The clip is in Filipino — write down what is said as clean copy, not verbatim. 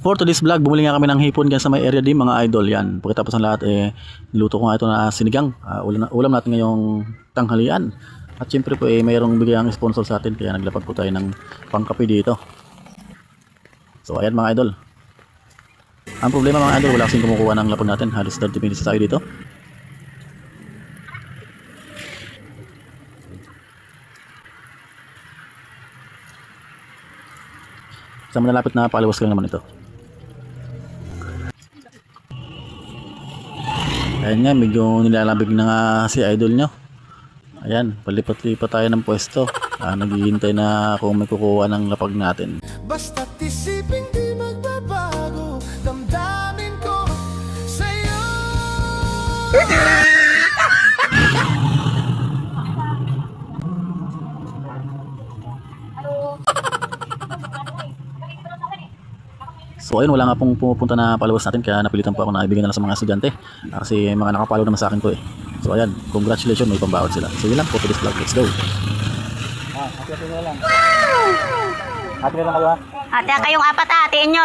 For today's vlog, bumili nga kami ng hipon dyan sa may area din mga idol. Yan, pagkatapos ng lahat, niluto ko nga ito na sinigang. Ulam natin ngayong tanghalian. At syempre po, mayroong bigayang sponsor sa atin, kaya naglapag po tayo ng pangkape dito. So ayan mga idol. Ang problema mga idol, wala kasing kumukuha ng lapag natin. Halos 30 minutes tayo dito. Sa malapit na paliwas lang naman ito. Ayan nga, medyo nilalabig na nga si idol nyo. Ayan, palipat-lipat tayo ng pwesto. Naghihintay na kung may kukuha ng lapag natin. Basta't isipin di magbabago, damdamin ko sa'yo. So ayun, wala nga pong pumupunta na followers natin, kaya napilitan po ako na ibigay na lang sa mga estudyante. Kasi mga nakapollow naman sa akin to eh. So ayan, congratulations, may pambawat sila. So yun lang po for this vlog, let's go. Hati na lang. Hati na lang kayo ha. Ate, kayong apat hatiin nyo.